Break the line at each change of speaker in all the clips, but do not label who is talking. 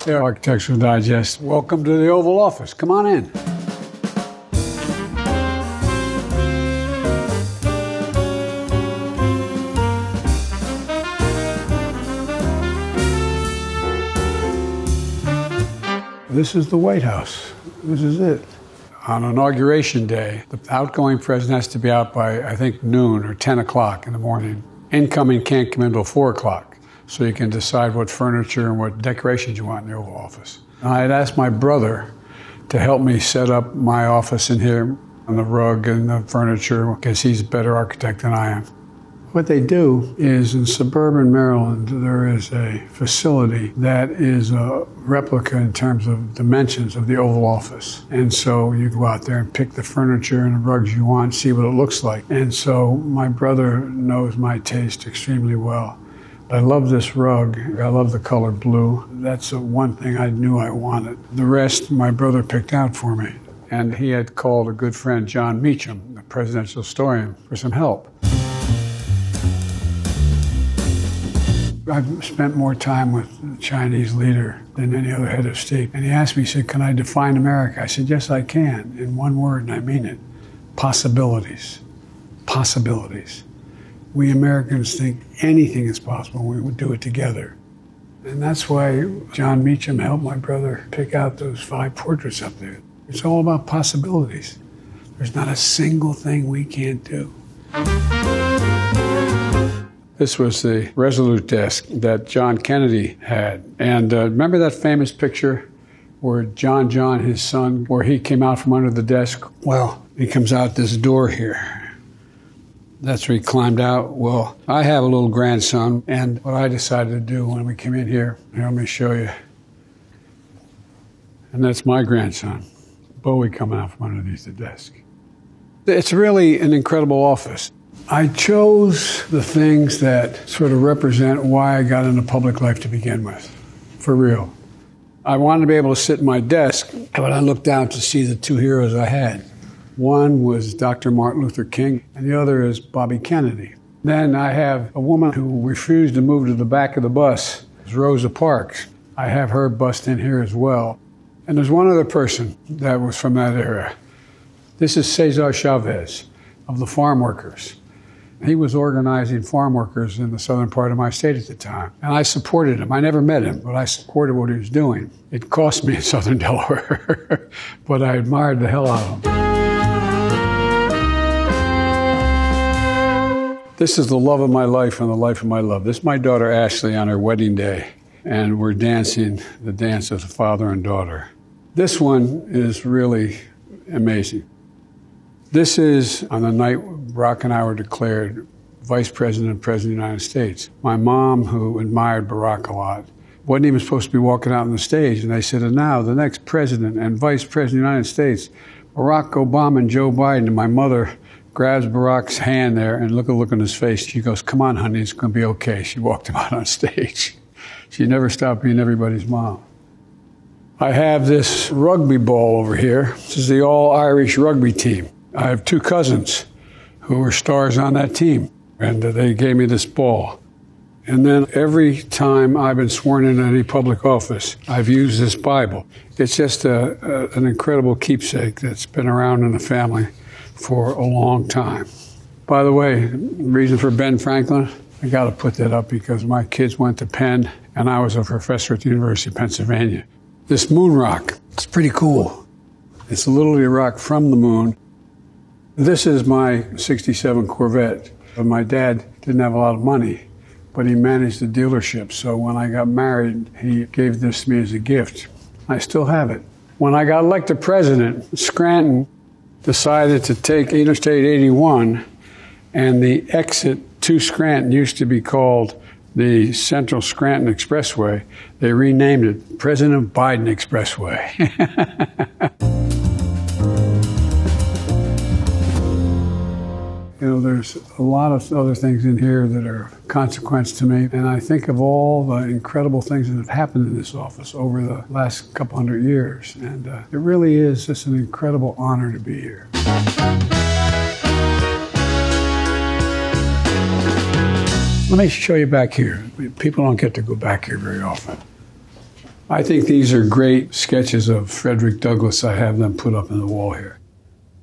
Hey, Architectural Digest. Welcome to the Oval Office. Come on in. This is the White House. This is it. On Inauguration Day, the outgoing president has to be out by, I think, noon or 10 o'clock in the morning. Incoming can't come in until 4 o'clock, so you can decide what furniture and what decorations you want in the Oval Office. And I had asked my brother to help me set up my office in here, on the rug and the furniture, because he's a better architect than I am. What they do is in suburban Maryland, there is a facility that is a replica in terms of dimensions of the Oval Office. And so you go out there and pick the furniture and the rugs you want, see what it looks like. And so my brother knows my taste extremely well. I love this rug. I love the color blue. That's the one thing I knew I wanted. The rest, my brother picked out for me. And he had called a good friend, John Meacham, the presidential historian, for some help. I've spent more time with the Chinese leader than any other head of state. And he asked me, he said, can I define America? I said, yes, I can, in one word, and I mean it. Possibilities. Possibilities. We Americans think anything is possible when we do it together. And that's why John Meacham helped my brother pick out those 5 portraits up there. It's all about possibilities. There's not a single thing we can't do. This was the Resolute desk that John Kennedy had. And remember that famous picture where John, his son, where he came out from under the desk? Well, he comes out this door here. That's where he climbed out. Well, I have a little grandson, and what I decided to do when we came in here let me show you. And that's my grandson, Bowie, coming out from underneath the desk. It's really an incredible office. I chose the things that sort of represent why I got into public life to begin with, for real. I wanted to be able to sit at my desk, but I looked down to see the 2 heroes I had. One was Dr. Martin Luther King, and the other is Bobby Kennedy. Then I have a woman who refused to move to the back of the bus, Rosa Parks. I have her bust in here as well. And there's one other person that was from that era. This is Cesar Chavez of the farm workers. He was organizing farm workers in the southern part of my state at the time. And I supported him. I never met him, but I supported what he was doing. It cost me in southern Delaware, but I admired the hell out of him. This is the love of my life and the life of my love. This is my daughter Ashley on her wedding day, and we're dancing the dance of the father and daughter. This one is really amazing. This is on the night Barack and I were declared Vice President and President of the United States. My mom, who admired Barack a lot, wasn't even supposed to be walking out on the stage. And they said, and now the next President and Vice President of the United States, Barack Obama and Joe Biden. And my mother grabs Barack's hand there and look on his face. She goes, come on, honey, it's going to be okay. She walked him out on stage. She never stopped being everybody's mom. I have this rugby ball over here. This is the all-Irish rugby team. I have 2 cousins who were stars on that team, and they gave me this ball. And then every time I've been sworn into any public office, I've used this Bible. It's just an incredible keepsake that's been around in the family for a long time. By the way, the reason for Ben Franklin, I got to put that up because my kids went to Penn, and I was a professor at the University of Pennsylvania. This moon rock, it's pretty cool. It's literally a rock from the moon. This is my 67 Corvette. My dad didn't have a lot of money, but he managed the dealership. So when I got married, he gave this to me as a gift. I still have it. When I got elected president, Scranton decided to take Interstate 81, and the exit to Scranton used to be called the Central Scranton Expressway. They renamed it President Biden Expressway. There's a lot of other things in here that are of consequence to me. And I think of all the incredible things that have happened in this office over the last couple hundred years. And it really is just an incredible honor to be here. Let me show you back here. People don't get to go back here very often. I think these are great sketches of Frederick Douglass. I have them put up on the wall here.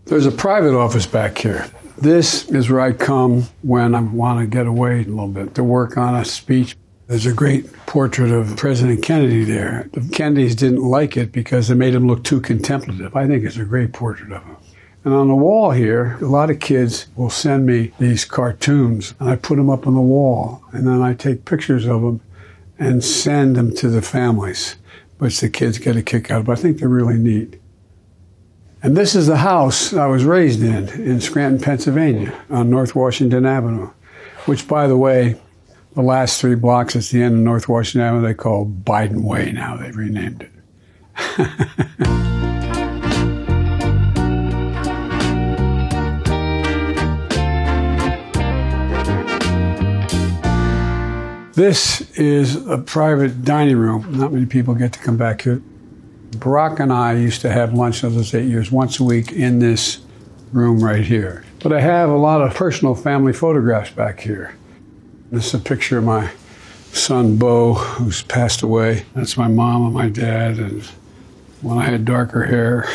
There's a private office back here. This is where I come when I want to get away a little bit, to work on a speech. There's a great portrait of President Kennedy there. The Kennedys didn't like it because it made him look too contemplative. I think it's a great portrait of him. And on the wall here, a lot of kids will send me these cartoons, and I put them up on the wall, and then I take pictures of them and send them to the families, which the kids get a kick out of. But I think they're really neat. And this is the house I was raised in Scranton, Pennsylvania, on North Washington Avenue, which, by the way, the last 3 blocks at the end of North Washington Avenue, they call Biden Way now. They've renamed it. This is a private dining room. Not many people get to come back here. Barack and I used to have lunch in those 8 years, once a week in this room right here. But I have a lot of personal family photographs back here. This is a picture of my son, Bo, who's passed away. That's my mom and my dad, and when I had darker hair.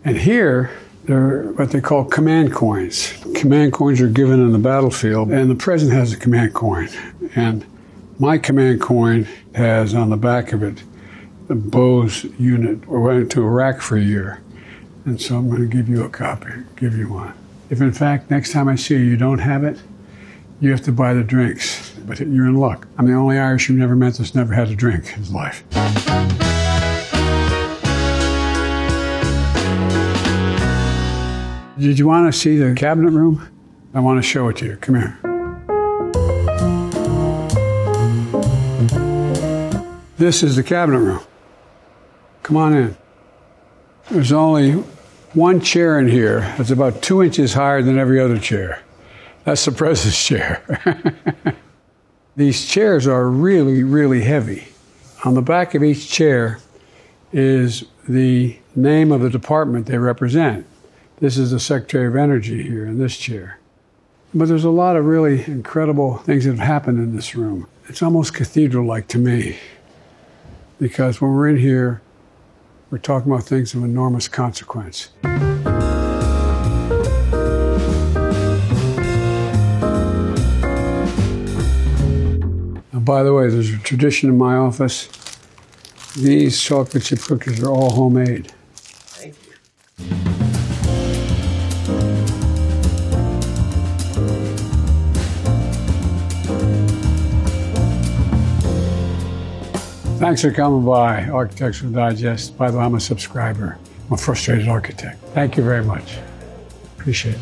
And here, they're what they call command coins. Command coins are given in the battlefield, and the president has a command coin. And my command coin has on the back of it the Bo's unit, or went to Iraq for a year. And so I'm going to give you a copy, give you one. If in fact, next time I see you, you don't have it, you have to buy the drinks, but you're in luck. I'm the only Irish you've never met that's never had a drink in his life. Did you want to see the cabinet room? I want to show it to you. Come here. This is the cabinet room. Come on in. There's only one chair in here that's about 2 inches higher than every other chair. That's the president's chair. These chairs are really, really heavy. On the back of each chair is the name of the department they represent. This is the Secretary of Energy here in this chair. But there's a lot of really incredible things that have happened in this room. It's almost cathedral-like to me, because when we're in here, we're talking about things of enormous consequence. By the way, there's a tradition in my office. These chocolate chip cookies are all homemade.
Thank you.
Thanks for coming by, Architectural Digest. By the way, I'm a subscriber. I'm a frustrated architect. Thank you very much. Appreciate it.